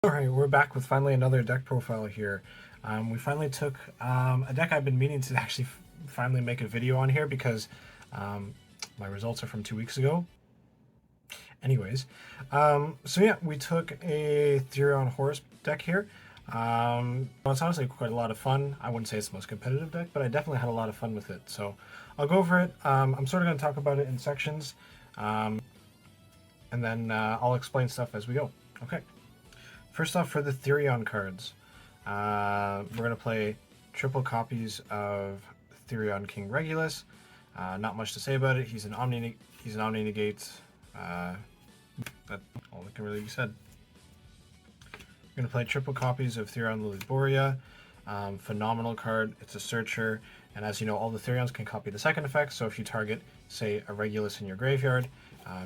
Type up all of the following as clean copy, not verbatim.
Alright, we're back with finally another deck profile here. We finally took a deck I've been meaning to actually finally make a video on here because my results are from 2 weeks ago. Anyways, so yeah, we took a Therion Horus deck here. It's honestly quite a lot of fun. I wouldn't say it's the most competitive deck, but I definitely had a lot of fun with it. So I'll go over it. I'm sort of going to talk about it in sections, and then I'll explain stuff as we go. Okay. First off, for the Therion cards, we're going to play triple copies of Therion King Regulus. Not much to say about it. He's an Omni Negate. That's all that can really be said. We're going to play triple copies of Therion Lily Borea. Phenomenal card. It's a searcher. And as you know, all the Therions can copy the second effect. So if you target, say, a Regulus in your graveyard,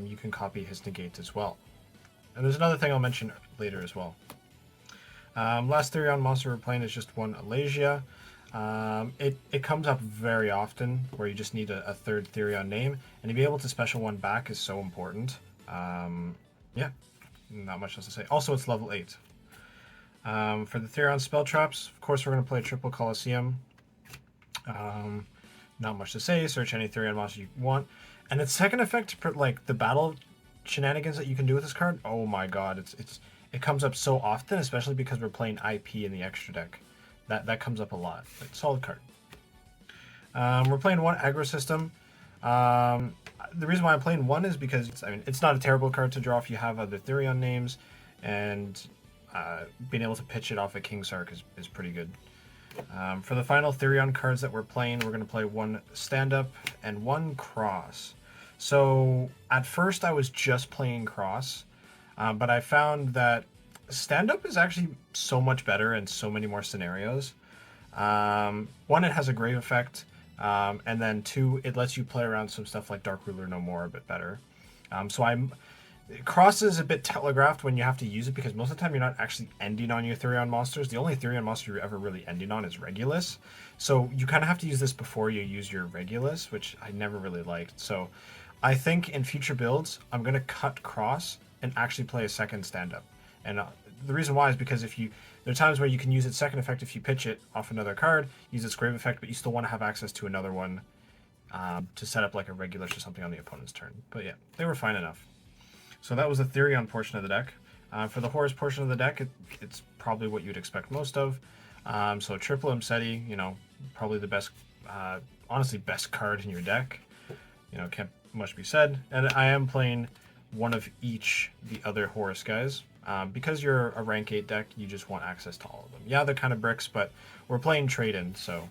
you can copy his negate as well. And there's another thing I'll mention later as well. Last Therion monster we're playing is just one Alasia. It comes up very often where you just need a third Therion name, and to be able to special one back is so important. Yeah, not much else to say. Also, it's level 8. For the Therion spell traps, of course, we're going to play Triple Colosseum. Not much to say. Search any Therion monster you want. And its second effect, like the battle shenanigans that you can do with this card, oh my god, it comes up so often, especially because we're playing IP in the extra deck. That comes up a lot. But solid card. We're playing one aggro system. The reason why I'm playing one is because it's not a terrible card to draw if you have other Therion names, and being able to pitch it off a King Sark is pretty good. For the final Therion cards that we're playing, we're going to play one stand-up and one cross. So at first I was just playing cross, but I found that stand-up is actually so much better in so many more scenarios. One, it has a grave effect, and then two, it lets you play around some stuff like Dark Ruler No More a bit better. Cross is a bit telegraphed when you have to use it, because most of the time you're not actually ending on your Therion monsters. The only Therion monster you're ever really ending on is Regulus. So you kind of have to use this before you use your Regulus, which I never really liked. So I think in future builds, I'm going to cut cross and actually play a second stand-up. And the reason why is because there are times where you can use its second effect if you pitch it off another card, use its grave effect, but you still want to have access to another one to set up like a Regulus or something on the opponent's turn. But yeah, they were fine enough. So that was the Therion portion of the deck. For the Horus portion of the deck, it's probably what you'd expect most of. So triple Mseti, probably the best, honestly, best card in your deck. Can't much be said. And I am playing one of each the other Horus guys. Because you're a rank 8 deck, you just want access to all of them. Yeah, they're kind of bricks, but we're playing trade-in, so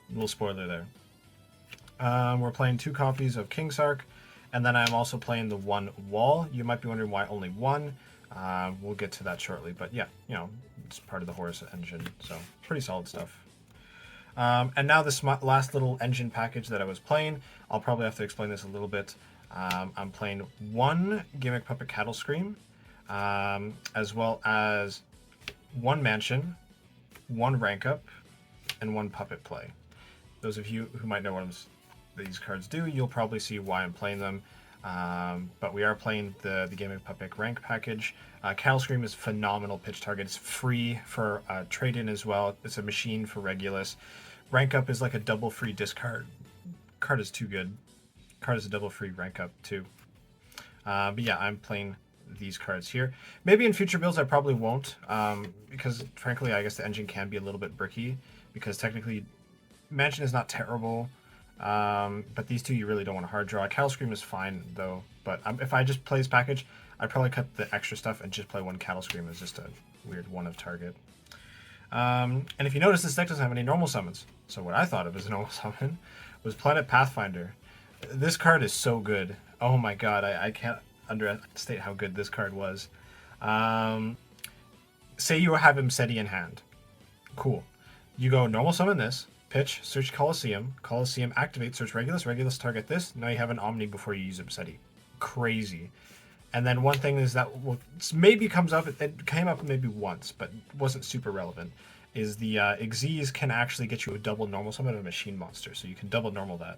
little spoiler there. We're playing 2 copies of King Sark. And then I'm also playing the one wall. You might be wondering why only one. We'll get to that shortly. But yeah, it's part of the Horus engine. So pretty solid stuff. And now this last little engine package that I was playing, I'll probably have to explain this a little bit. I'm playing one Gimmick Puppet Cattle Scream, as well as one Mansion, one Rank Up, and one Puppet Play. Those of you who might know what these cards do, you'll probably see why I'm playing them. But we are playing the Gimmick Puppet rank package. Cattle Scream is a phenomenal pitch target. It's free for trade-in as well. It's a machine for Regulus. Rank Up is like a double free discard. Card is too good. Card is a double free rank up too. But yeah, I'm playing these cards here. Maybe in future builds I probably won't, because frankly I guess the engine can be a little bit bricky, because technically Mansion is not terrible. But these two you really don't want to hard draw. Cattle Scream is fine though, but if I just play this package, I'd probably cut the extra stuff and just play one Cattle Scream as just a weird one of target. And if you notice, this deck doesn't have any normal summons. So what I thought of as a normal summon was Planet Pathfinder. This card is so good. Oh my god, I can't understate how good this card was. Say you have Mseti in hand. Cool. You go normal summon this, pitch, search Colosseum, Colosseum activate, search Regulus, Regulus target this. Now you have an Omni before you use Mseti. Crazy. And then one thing is that maybe comes up, it came up maybe once, but wasn't super relevant, is the Xyz can actually get you a double normal summon of a machine monster, so you can double normal that.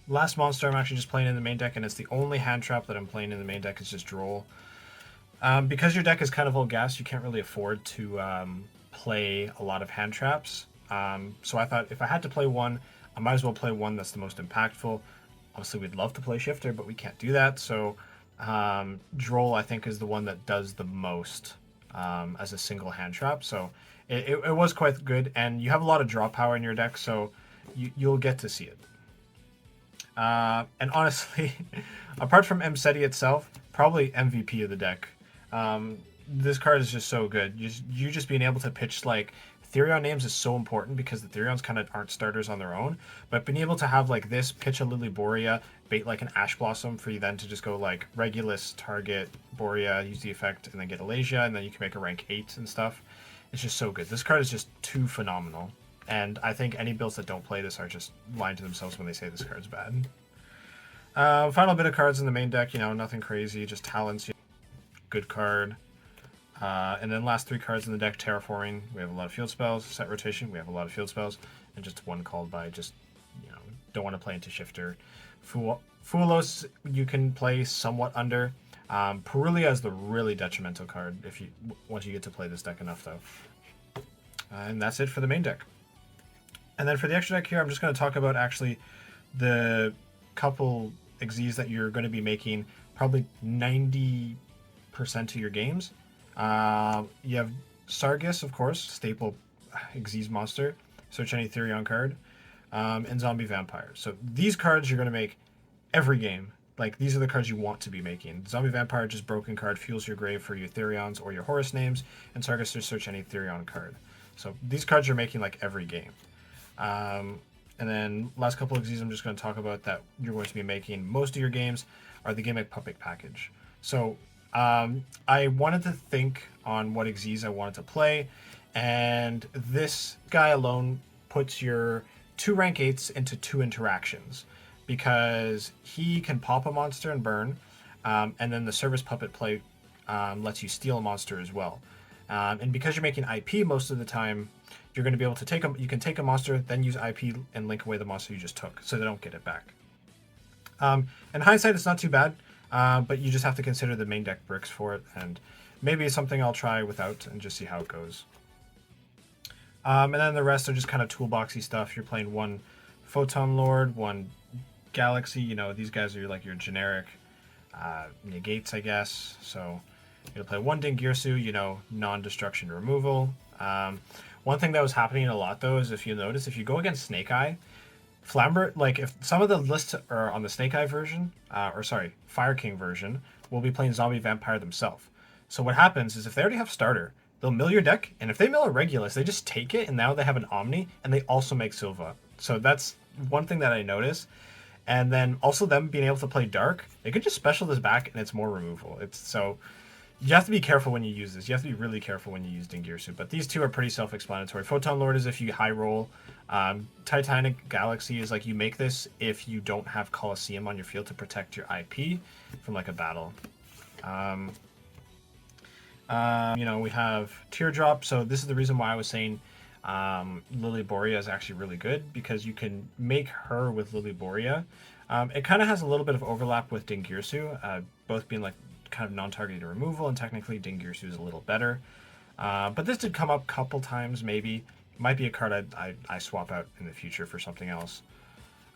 Last monster I'm actually just playing in the main deck, and it's the only hand trap that I'm playing in the main deck is just Droll. Because your deck is kind of all gas, you can't really afford to play a lot of hand traps. So I thought if I had to play one, I might as well play one that's the most impactful. Obviously, we'd love to play Shifter, but we can't do that. So Droll, I think, is the one that does the most as a single hand trap. So it was quite good, and you have a lot of draw power in your deck, so you'll get to see it. And honestly, apart from Mseti itself, probably MVP of the deck. This card is just so good. You just being able to pitch like Therion names is so important because the Therions kind of aren't starters on their own. But being able to have like this, pitch a Lily Borea, bait like an Ash Blossom for you then to just go like Regulus, target Borea, use the effect, and then get Alasia, and then you can make a rank 8 and stuff. It's just so good. This card is just too phenomenal. And I think any builds that don't play this are just lying to themselves when they say this card's bad. Final bit of cards in the main deck, nothing crazy, just talents, good card. And then last 3 cards in the deck, Terraforming, we have a lot of field spells. Set Rotation, we have a lot of field spells. And just one called by just, don't want to play into Shifter. Fulos, you can play somewhat under. Perulia is the really detrimental card once you get to play this deck enough, though. And that's it for the main deck. And then for the extra deck here, I'm just going to talk about actually the couple Xyz that you're going to be making probably 90% of your games. You have Sargus, of course, staple Xyz monster. Search any Therion card. And Zombie Vampire. So these cards you're going to make every game. Like, these are the cards you want to be making. Zombie Vampire, just broken card, fuels your grave for your Therions or your Horus names. And Sargus, just search any Therion card. So these cards you're making like every game. And then last couple of Xyz I'm just going to talk about that you're going to be making most of your games are the Gimmick Puppet package. So I wanted to think on what Xyz I wanted to play, and this guy alone puts your 2 rank 8s into 2 interactions because he can pop a monster and burn, and then the Service Puppet play lets you steal a monster as well. And because you're making IP most of the time, you're going to be able to you can take a monster, then use IP and link away the monster you just took, so they don't get it back. In hindsight, it's not too bad, but you just have to consider the main deck bricks for it, and maybe it's something I'll try without and just see how it goes. And then the rest are just kind of toolboxy stuff. You're playing 1 Photon Lord, 1 Galaxy. These guys are like your generic negates, I guess. So you'll play 1 Dingirsu, non-destruction removal. One thing that was happening a lot, though, is if you notice, if you go against Snake Eye, Flamber, like if some of the lists are on the Snake Eye version, Fire King version, will be playing Zombie Vampire themselves. So what happens is if they already have starter, they'll mill your deck, and if they mill a Regulus, they just take it, and now they have an Omni, and they also make Silva. So that's one thing that I noticed. And then also them being able to play Dark, they could just special this back, and it's more removal. So you have to be careful when you use this. You have to be really careful when you use Dingirsu. But these 2 are pretty self-explanatory. Photon Lord is if you high roll. Titanic Galaxy is like you make this if you don't have Colosseum on your field to protect your IP from like a battle. We have Teardrop. So this is the reason why I was saying Lily Borea is actually really good, because you can make her with Lily Borea. It kind of has a little bit of overlap with Dingirsu, both being like kind of non-targeted removal, and technically Dingirsu is a little better. But this did come up a couple times, maybe. Might be a card I swap out in the future for something else.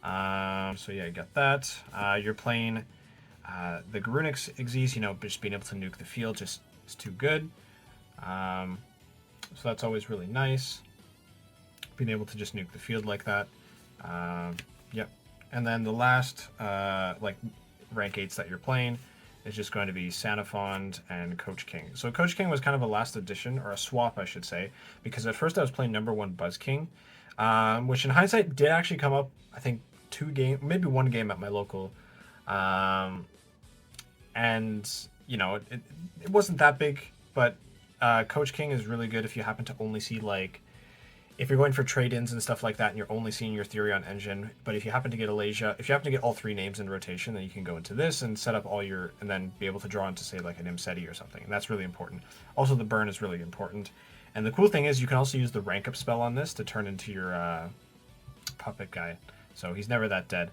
So yeah, you got that. You're playing the Garunic Xyz, just being able to nuke the field just is too good. So that's always really nice. Being able to just nuke the field like that. Yep. And then the last rank 8s that you're playing is just going to be Sanafond and Coach King. So Coach King was kind of a last addition, or a swap, I should say, because at first I was playing number 1 Buzz King, which in hindsight did actually come up, I think, 2 games, maybe 1 game at my local. And, it wasn't that big, but Coach King is really good if you happen to only see, like, if you're going for trade-ins and stuff like that, and you're only seeing your Therion engine. But if you happen to get Alasia, if you happen to get all 3 names in rotation, then you can go into this and set up all your, and then be able to draw into, say, like an Imseti or something. And that's really important. Also, the burn is really important. And the cool thing is you can also use the rank up spell on this to turn into your puppet guy. So he's never that dead.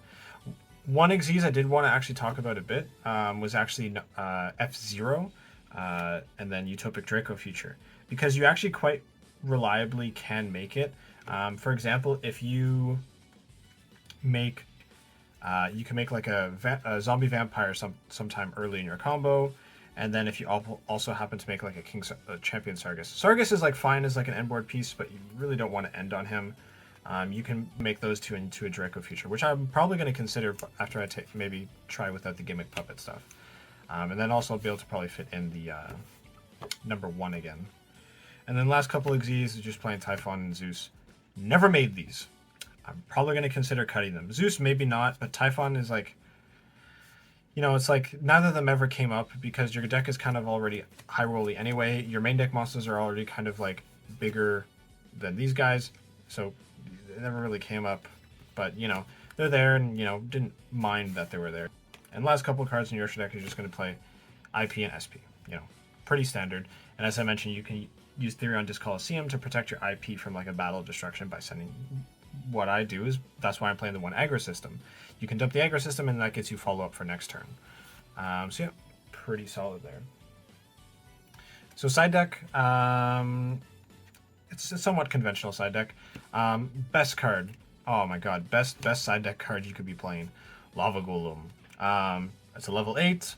One Xyz I did want to actually talk about a bit was actually F-Zero. and then Utopic Draco Future, because you actually quite reliably can make it. For example, if you make, you can make like a zombie vampire sometime early in your combo, and then if you also happen to make like a champion Sargus. Sargus is like fine as like an end board piece, but you really don't want to end on him. You can make those two into a Draco Future, which I'm probably going to consider after I maybe try without the gimmick puppet stuff. And then also I'll be able to probably fit in the number 1 again. And then last couple of Xyz is just playing Typhon and Zeus. Never made these. I'm probably going to consider cutting them. Zeus maybe not, but Typhon is like, you know, it's like neither of them ever came up because your deck is kind of already high rolly anyway. Your main deck monsters are already kind of like bigger than these guys, so it never really came up. But, you know, they're there and, you know, didn't mind that they were there. And last couple of cards in your deck is just going to play IP and SP. You know, pretty standard. And as I mentioned, you can use Therion Disc Coliseum to protect your IP from like a battle of destruction by sending. What I do is that's why I'm playing the 1 aggro system. You can dump the aggro system and that gets you follow up for next turn. So yeah, pretty solid there. So side deck, it's a somewhat conventional side deck. Best card. Oh my god, best side deck card you could be playing. Lava Golem. It's a level 8.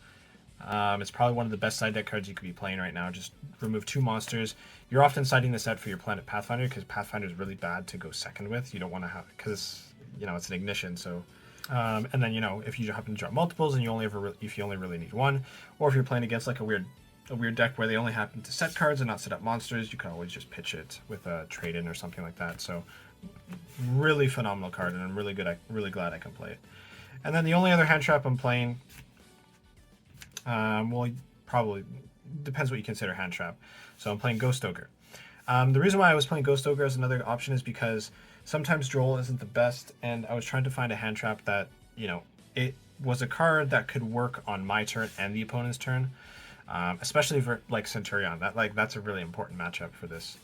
It's probably one of the best side deck cards you could be playing right now. Just remove 2 monsters. You're often siding this out for your Planet Pathfinder because Pathfinder is really bad to go second with. You don't want to have, because, you know, it's an ignition. So, and then, you know, if you happen to draw multiples and you only really need 1, or if you're playing against like a weird deck where they only happen to set cards and not set up monsters, you can always just pitch it with a trade-in or something like that. So, really phenomenal card, and I'm really really glad I can play it. And then the only other hand trap I'm playing, well, probably depends what you consider hand trap. So I'm playing Ghost Ogre. The reason why I was playing Ghost Ogre as another option is because sometimes Droll isn't the best, and I was trying to find a hand trap that, you know, it was a card that could work on my turn and the opponent's turn, especially for like Centurion. That's a really important matchup for this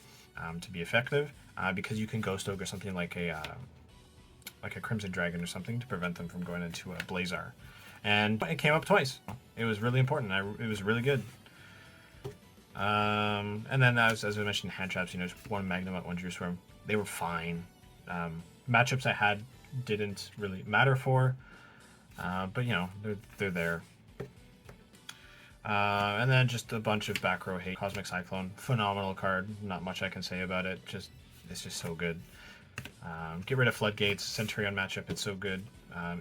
to be effective, because you can Ghost Ogre something like a Crimson Dragon or something to prevent them from going into a Blazar. And it came up twice. It was really important. It was really good. And then as I mentioned, hand traps, you know, just 1 Magnum, 1 Drew Swarm. They were fine. Matchups I had didn't really matter for, but you know, they're there. And then just a bunch of back row hate. Cosmic Cyclone, phenomenal card. Not much I can say about it. It's just so good. Get rid of Floodgates. Centurion matchup, it's so good.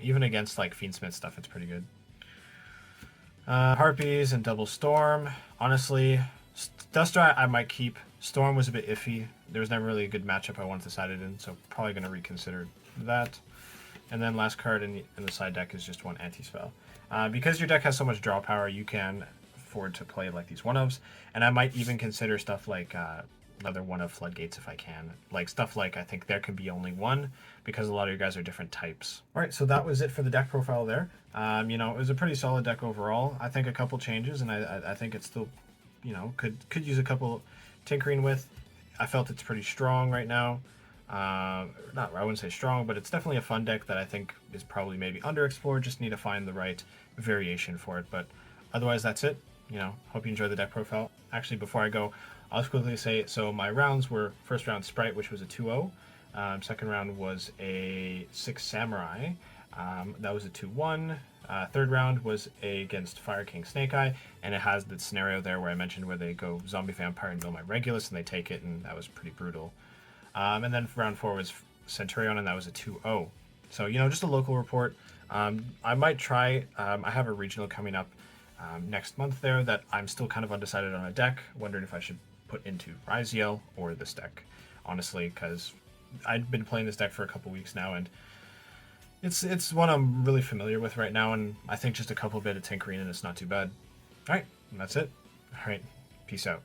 Even against like Fiendsmith stuff, it's pretty good. Harpies and Double Storm. Honestly, Dustra I might keep. Storm was a bit iffy. There was never really a good matchup I wanted to side it in, so probably going to reconsider that. And then last card in the side deck is just 1 anti-spell. Because your deck has so much draw power, you can afford to play like these 1-ofs, and I might even consider stuff like another 1-of Floodgates if I can. Like stuff like, I think there can be only 1, because a lot of you guys are different types. Alright, so that was it for the deck profile there. You know, it was a pretty solid deck overall. I think a couple changes, and I think it's still, you know, could use a couple tinkering with. I felt it's pretty strong right now. I wouldn't say strong, but it's definitely a fun deck that I think is probably maybe underexplored. Just need to find the right variation for it. But otherwise, that's it. You know, hope you enjoy the deck profile. Actually, before I go, I'll just quickly say, so my rounds were first round Sprite, which was a 2-0. Second round was a 6 Samurai. That was a 2-1. Third round was against Fire King Snake Eye, and it has the scenario there where I mentioned where they go Zombie Vampire and mill my Regulus, and they take it, and that was pretty brutal. And then round 4 was Centurion, and that was a 2-0. So, you know, just a local report. I might try, I have a regional coming up next month there that I'm still kind of undecided on a deck, wondering if I should put into Ryziel or this deck, honestly, because I've been playing this deck for a couple weeks now, and it's one I'm really familiar with right now, and I think just a couple bit of tinkering and it's not too bad. Alright, that's it. Alright, peace out.